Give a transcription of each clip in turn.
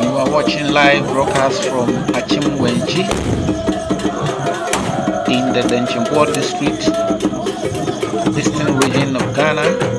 You are watching live broadcast from Akyem Wenchi in the Denchimbo district, eastern region of Ghana.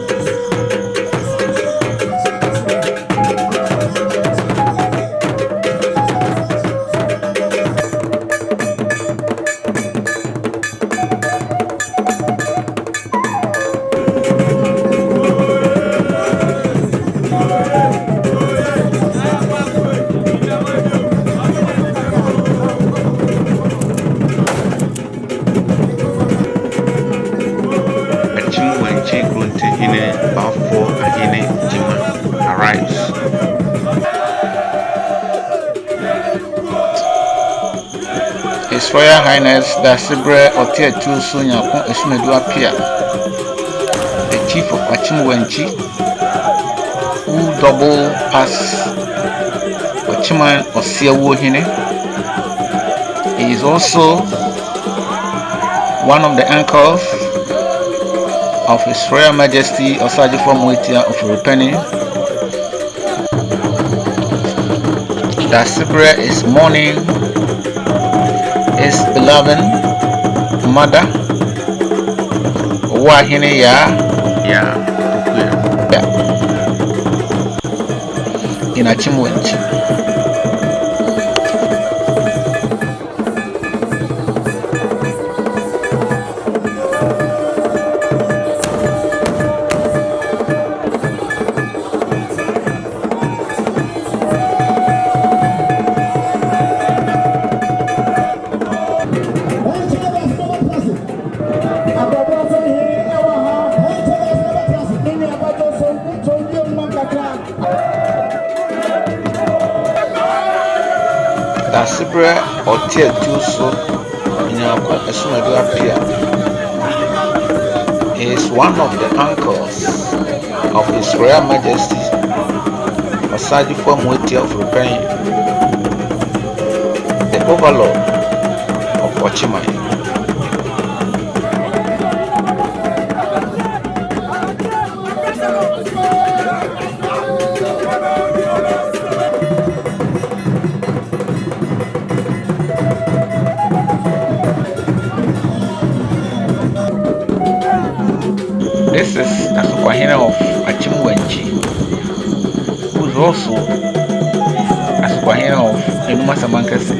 Owoahene arrives. His Royal Highness Dasibre Otetu Sunyakon Esmedu Apia, the Chief of Akyem Wenchi, who double pass Ochiman Oseawuohene. He is also one of the uncles of His Royal Majesty Oseawuohene of Owoahene. Dasibre is mourning his beloved mother, Owoahene Yaa Opokua, in Akyem Wenchi. Dasibre Otetu Apia is one of the uncles of His Royal Majesty Oseawuohene of Owoahene, the overlord of Ochiman. This is Owoahene of Akyem Wenchi, who is also Owoahene of Enuma Samankese.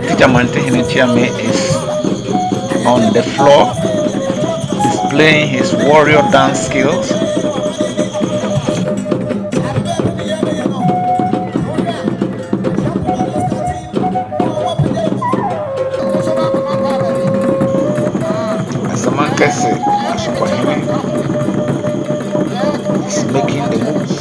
Teacher Mantehine Chiame is on the floor displaying his warrior dance skills. Owoahene is making the moves.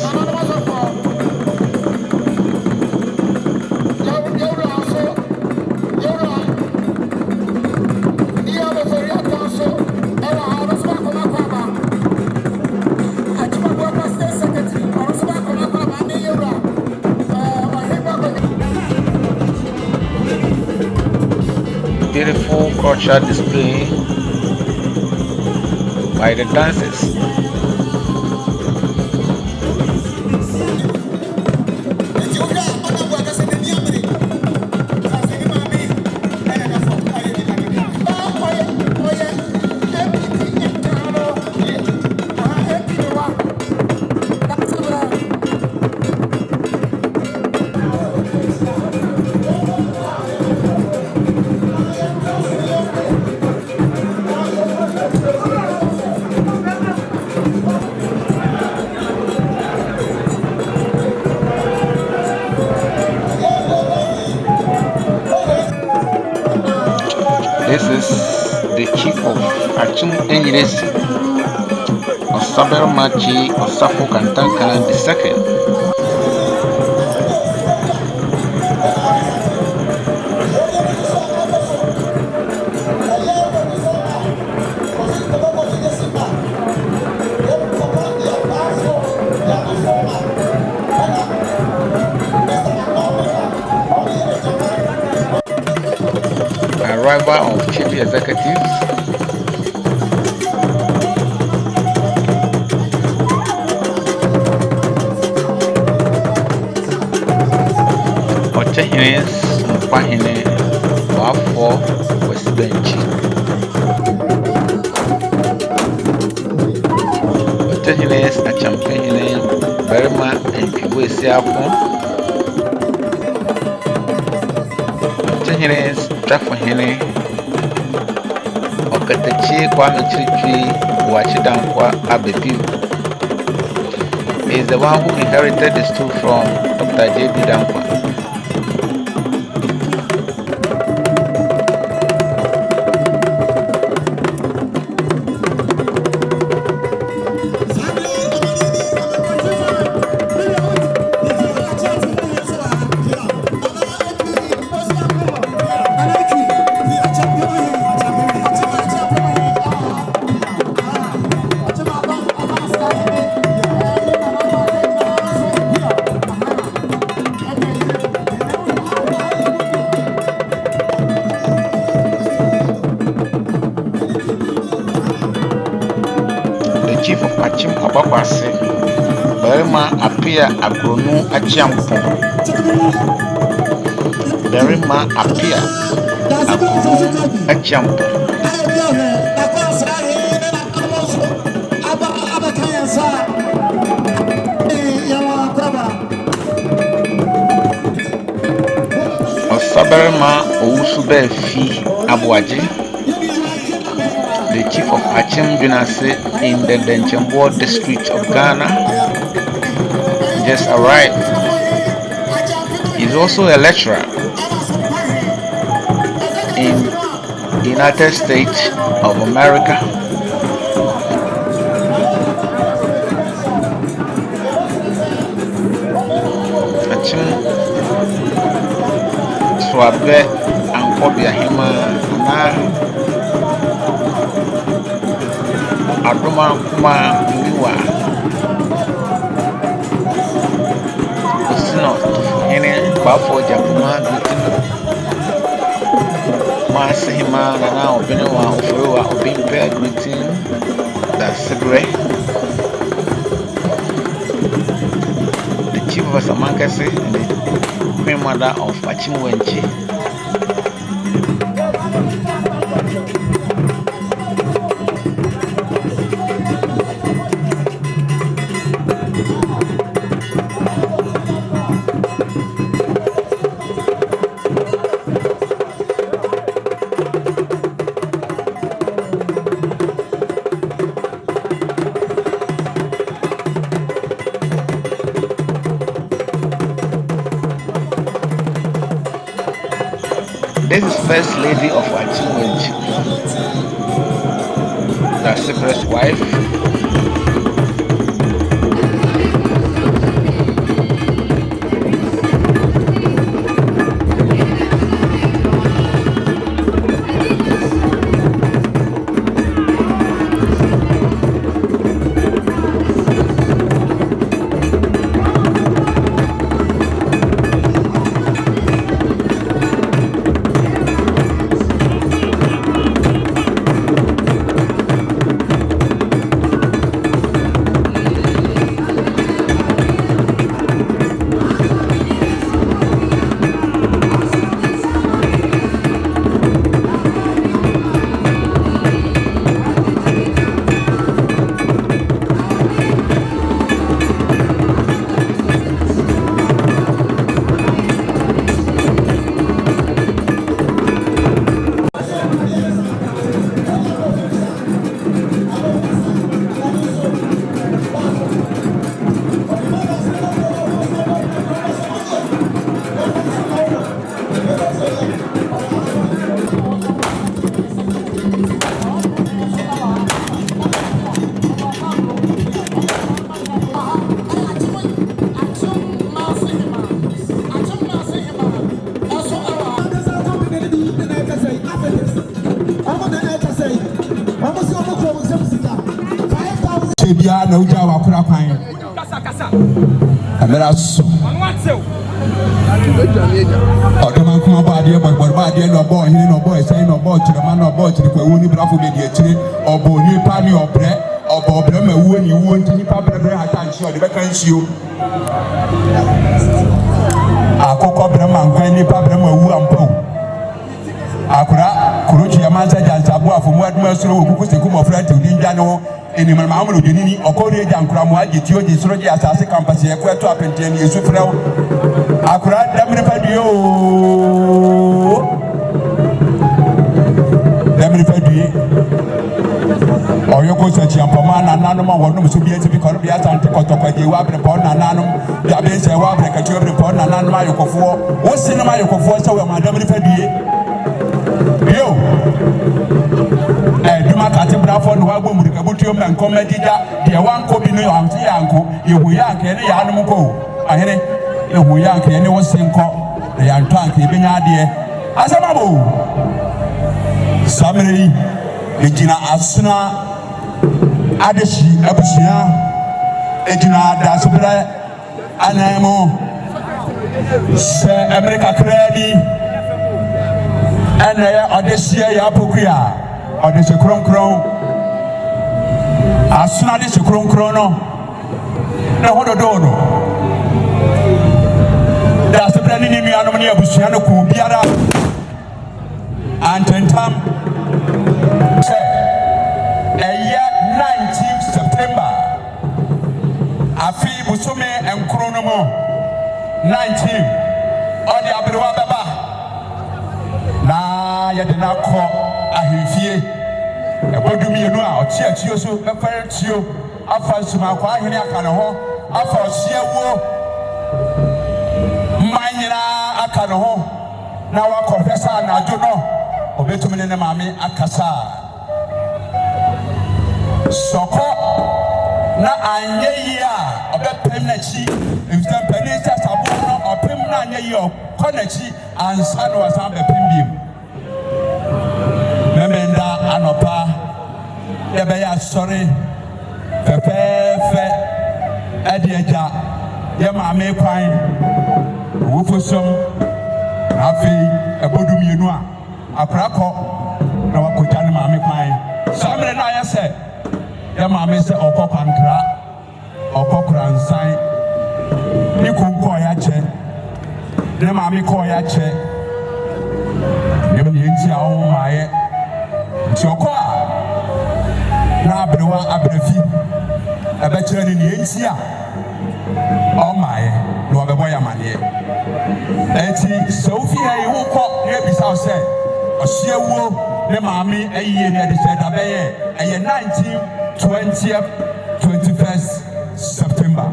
Beautiful cultural display by the dancers. This is the Chief of Akyem Wenchi, Osabermachi Osafo Kantanka II. Arrival of Chief Executives Otehene's Owoahene Yaa Opokua. Otehene's Akyem Berima and Oseawuohene. Otehene's Owoahene Okatachi Kwame Wachidankwa Abedu is the one who inherited the stool from Dr. J.B. Dankwa. Chief of Akyem Wenchi, Berima appear Agronu Akyem. Berima appear Agronu Akyem. Osaberima Owusu Fi Abuaji. The chief of Akyem Wenchi in the Denchembo district of Ghana just arrived. He's also a lecturer in the United States of America. Akyem Swabe Ankobia Hima na Adoma Kuma Miwa Osino Hene Bafo Japuma Gutino Masihima Nana Obenewa Ofewa Obimpe Greeting that's Sigre. The chief of Samankase and the queen mother of Akyem Wenchi. This is First Lady of Akyem Wenchi, the secret wife. Bia na uja wa kura kwan amera so odoma kuma ba de ba de no bo hini no bo sai no bo chire ma no bo chire kwa woni brafo be de chire obo ni pa ni obre ma wo ni wo ntini pa bre ata nchi o de be kan nchi o akoko brema nkwan nipa brema wu ampo akura kuruchi ya mansa jansabu afomu aduma soro okuku seku mofra ti udinja no enimama amuru denini okori jankura mo agitio ji soro ji asase campus ye ko eto apentien ni esu frɛw akura damre padue damre padue oyoko sachi ampama na nanom awonum so bia tibi kɔre bia tante kɔtɔkɔje wa bre pɔ na nanom bia be se wa bre kati bre pɔ na nanom ayokofo wo sinema ayokofo sɛ wa madam ri fadue yo duma kati brafo no wa gbomuri kabutu om na nkɔma dida de wan ko bi no amti yanko yehu yanke ne ya anum ko ahene yehu yanke ne wo senkɔ ya ntɔ anke ebenya ade asamabo samiri ejina asuna adeshi abusia ejina dasubra anamo se America kredi ene Owoahene Yaa Opokua odese kronkron asuna de se kronkron no na hododo no dasubra ni nuanom ne abusia no ku biara antentam 19 September afi busome enkro no mo 19 odi abrewa baba na yedena ko ahefie ebodumi enu a oti achio so befa tio afa suma kwa ahene aka no ho afa Oseawuo manyira aka no ho na wa confessor na ajo no obetumi ne maame akasa soko na anye yi a obepem na chi emfam penisa sabo no opem na anye yi okonachi ansa no wasan bepem biem memenda anopa ebe ya sorry pepefe edieja ye maame kwan wofosom afi ebodum yenu a aprako na wakota ne maame kwan samre na yese ya maame se okokwankra okokra nsan ni kunko ya che ne maame ko ya che ne nti a wo maaye nti okwa na abrewa abrefi abekire ne nti a o maaye no obebo ya mane enti sofi ayi wo ko ne bisa se Oseawuo ne maame ayiye ne de se da beye 20th 21st September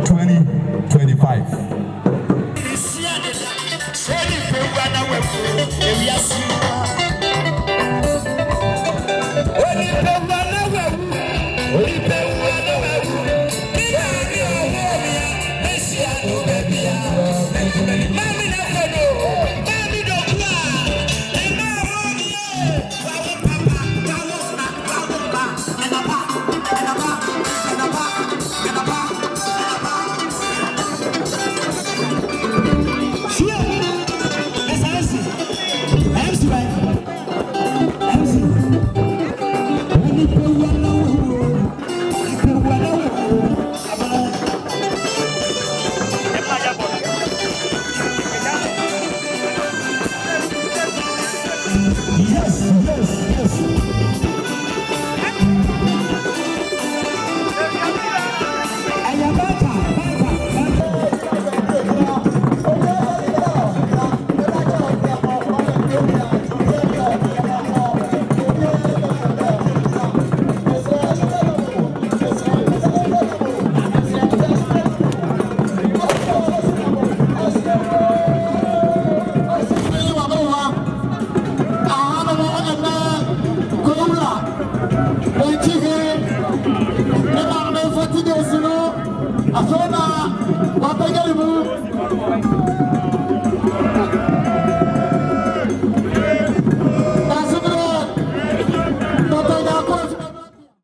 2025 Afona, wapegelimu.